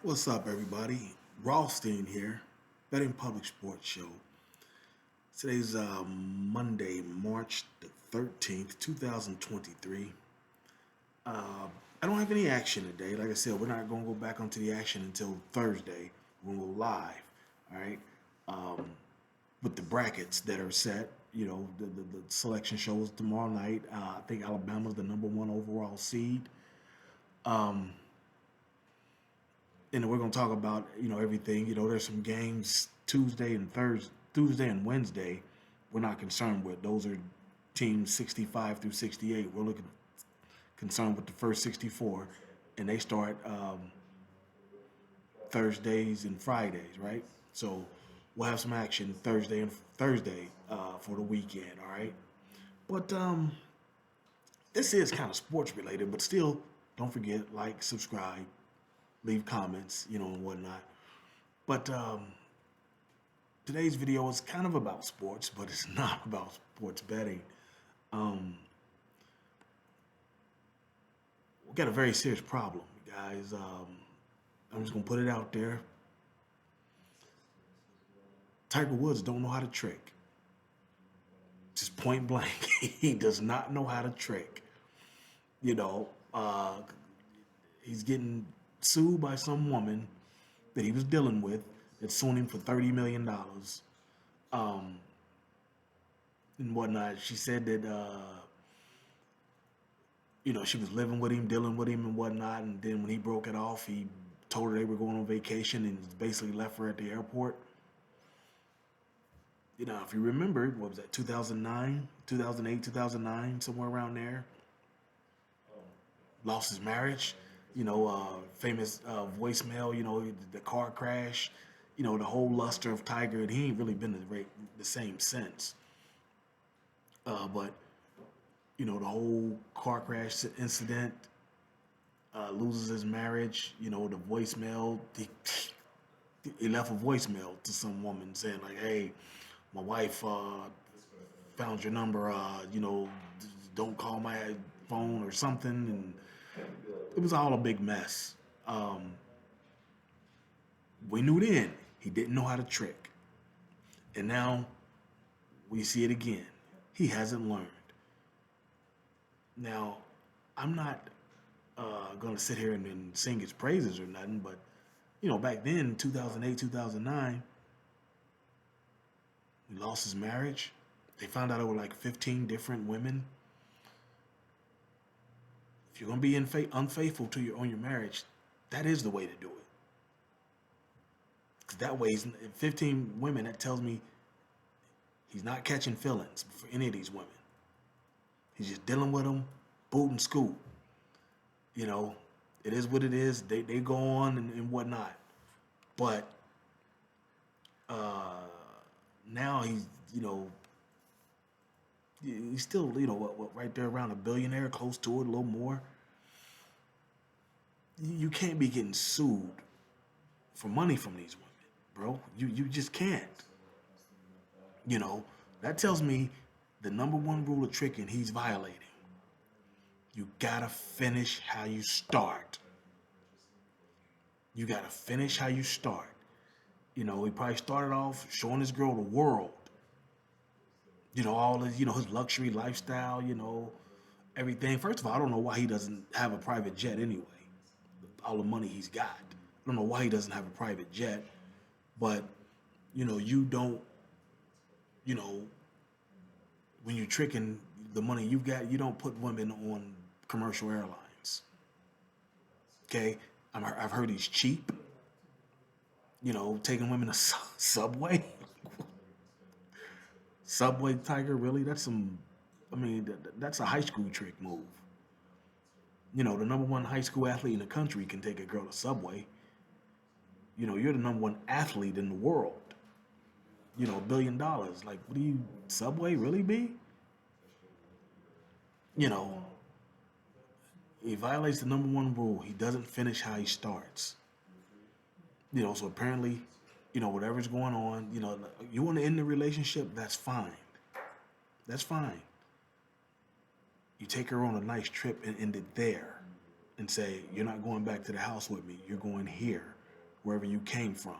What's up, everybody? Rothstein here, Betting Public Sports Show. Today's Monday, March the 13th, 2023. I don't have any action today. Like I said, we're not going to go back onto the action until Thursday when we'll go live. All right. Um, with the brackets that are set, the selection shows tomorrow night. I think Alabama's the number one overall seed. Um, and we're going to talk about everything. There's some games Tuesday and Wednesday. We're not concerned with those are teams 65 through 68. We're looking concerned with the first 64, and they start Thursdays and Fridays, right? So we'll have some action Thursday for the weekend. All right, but this is kind of sports related, but still, don't forget subscribe, leave comments, and whatnot. But today's video is kind of about sports, but it's not about sports betting. Um, we got a very serious problem, guys. I'm just gonna put it out there. Tiger Woods don't know how to trick. Just point blank, he does not know how to trick. You know, uh, he's getting sued by some woman that he was dealing with that's suing him for $30 million and whatnot. She said that she was living with him, dealing with him and whatnot. And then when he broke it off, he told her they were going on vacation and basically left her at the airport. If you remember, what was that, 2009, 2008, 2009, somewhere around there? Lost his marriage, famous voicemail, the car crash, the whole luster of Tiger, and he ain't really been the same since. But the whole car crash incident, loses his marriage. The voicemail. He left a voicemail to some woman saying like, "Hey, my wife found your number. Don't call my phone or something." And it was all a big mess. Um, we knew then he didn't know how to trick, and now we see it again. He hasn't learned. Now, I'm not gonna sit here and sing his praises or nothing, but back then, 2008, 2009, he lost his marriage. They found out there were like 15 different women. If you're gonna be unfaithful to your marriage, that is the way to do it. 'Cause that way, 15 women. That tells me he's not catching feelings for any of these women. He's just dealing with them, boot and scoop. You know, it is what it is. They go on and whatnot. But uh, now he's still what right there around a billionaire, close to it, a little more. You can't be getting sued for money from these women, bro. You just can't. You know that tells me the number one rule of tricking he's violating. You gotta finish how you start. You gotta finish how you start. He probably started off showing this girl the world. All his, his luxury lifestyle, everything. First of all, I don't know why he doesn't have a private jet anyway. All the money he's got. I don't know why he doesn't have a private jet. But, you don't, you know, when you're tricking the money you've got, you don't put women on commercial airlines. Okay? I've heard he's cheap. Taking women to Subway. Subway Tiger, really? That's some. I mean, that's a high school trick move. The number one high school athlete in the country can take a girl to Subway. You're the number one athlete in the world. $1 billion. Like, what do you, Subway really be? You know, he violates the number one rule. He doesn't finish how he starts. So apparently, whatever's going on, you want to end the relationship, that's fine. That's fine. You take her on a nice trip and end it there and say, you're not going back to the house with me. You're going here. wherever you came from.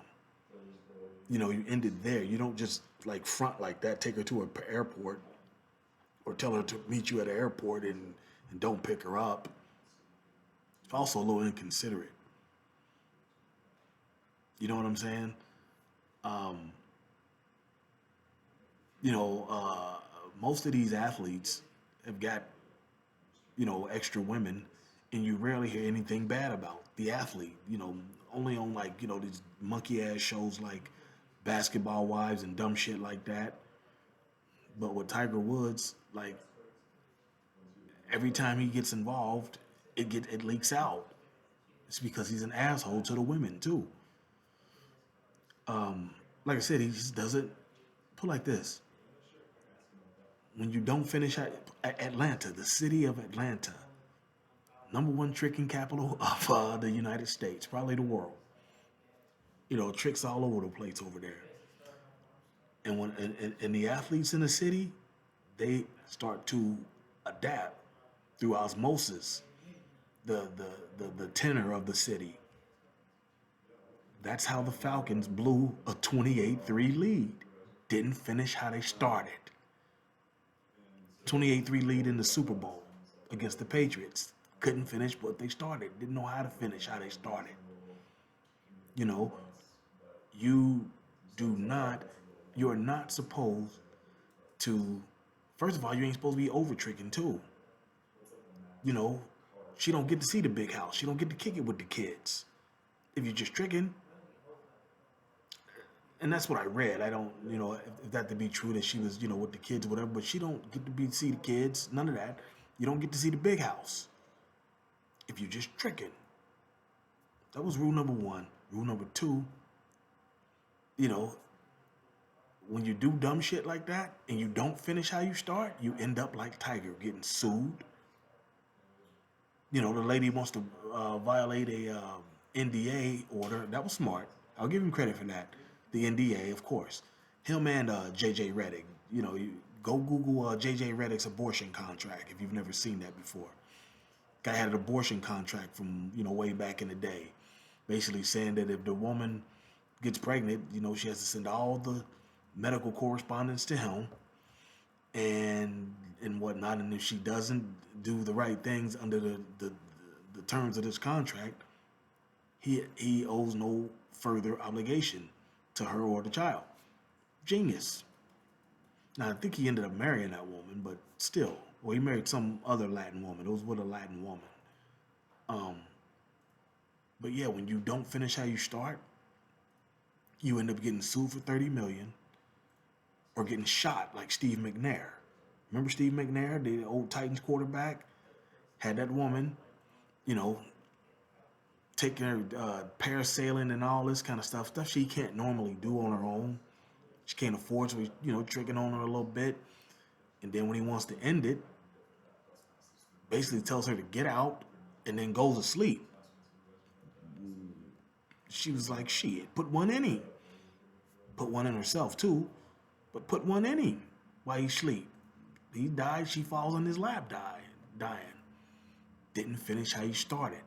You know, you ended there. You don't just like front like that, take her to an airport or tell her to meet you at an airport and don't pick her up. It's also a little inconsiderate. You know what I'm saying? Um, you know, most of these athletes have got, you know, extra women, and you rarely hear anything bad about the athlete. You know, only on like, you know, these monkey ass shows like Basketball Wives and dumb shit like that. But with Tiger Woods, like every time he gets involved, it leaks out. It's because he's an asshole to the women too. Like I said, he just doesn't put like this. When you don't finish at Atlanta, the city of Atlanta, number one tricking capital of the United States, probably the world. You know, tricks all over the place over there. And when and the athletes in the city, they start to adapt through osmosis the tenor of the city. That's how the Falcons blew a 28-3 lead. Didn't finish how they started. 28-3 lead in the Super Bowl against the Patriots. Couldn't finish what they started. Didn't know how to finish how they started. You know, you do not, you're not supposed to, first of all, you ain't supposed to be over tricking too. You know, she don't get to see the big house. She don't get to kick it with the kids. If you're just tricking, and that's what I read. I don't, you know, if that to be true that she was, you know, with the kids or whatever, but she don't get to see the kids, none of that. You don't get to see the big house if you're just tricking. That was rule number one. Rule number two, you know, when you do dumb shit like that and you don't finish how you start, you end up like Tiger getting sued. You know, the lady wants to violate a NDA order. That was smart. I'll give him credit for that. The NDA, of course. Him and JJ Redick. You know, you go Google JJ Redick's abortion contract if you've never seen that before. Guy had an abortion contract from, you know, way back in the day, basically saying that if the woman gets pregnant, you know, she has to send all the medical correspondence to him and whatnot. And if she doesn't do the right things under the terms of this contract, he owes no further obligation to her or the child. Genius. Now I think he ended up marrying that woman, but still, well, he married some other Latin woman. It was with a Latin woman. But yeah, when you don't finish how you start, you end up getting sued for 30 million or getting shot like Steve McNair. Remember Steve McNair, the old Titans quarterback, had that woman, you know, taking her parasailing and all this kind of stuff she can't normally do on her own. She can't afford to, you know, tricking on her a little bit. And then when he wants to end it, basically tells her to get out and then goes to sleep. She was like, shit, put one in him. Put one in herself too, but put one in him while he sleep. He died, she falls on his lap dying. Didn't finish how you started.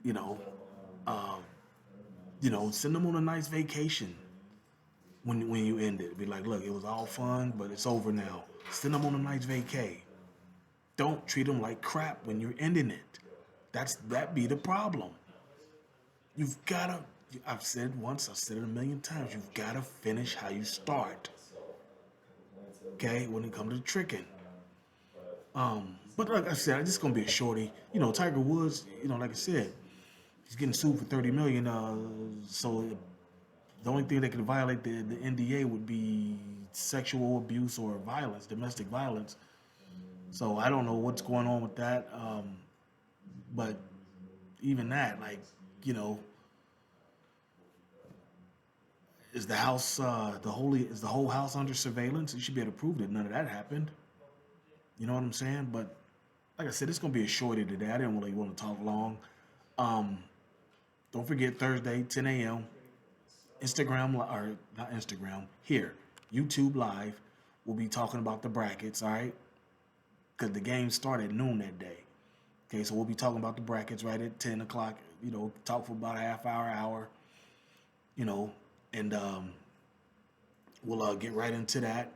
You know, send them on a nice vacation when you end it. Be like, look, it was all fun, but it's over now. Send them on a nice vacay. Don't treat them like crap when you're ending it. That be the problem. You've gotta, I've said once, I've said it a million times, you've gotta finish how you start. Okay, when it comes to tricking. But like I said, it's gonna be a shorty. You know, Tiger Woods, you know, like I said, he's getting sued for 30 million. So the only thing that could violate the NDA would be sexual abuse or violence, domestic violence. So I don't know what's going on with that. But even that, like, you know, is the house is the whole house under surveillance? You should be able to prove that none of that happened. You know what I'm saying? But like I said, it's gonna be a shorty today. I didn't really want to talk long. Don't forget Thursday, 10 a.m. Instagram or not Instagram here, YouTube Live. We'll be talking about the brackets. All right, because the game started at noon that day. Okay, so we'll be talking about the brackets right at 10 o'clock. You know, talk for about a half hour, you know, and we'll get right into that.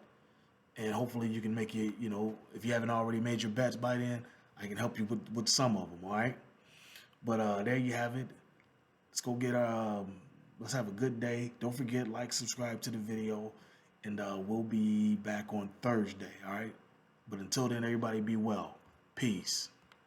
And hopefully you can make it, you know, if you haven't already made your bets by then, I can help you with some of them, all right? But there you have it. Let's go get, let's have a good day. Don't forget, like, subscribe to the video, and we'll be back on Thursday, all right? But until then, everybody be well. Peace.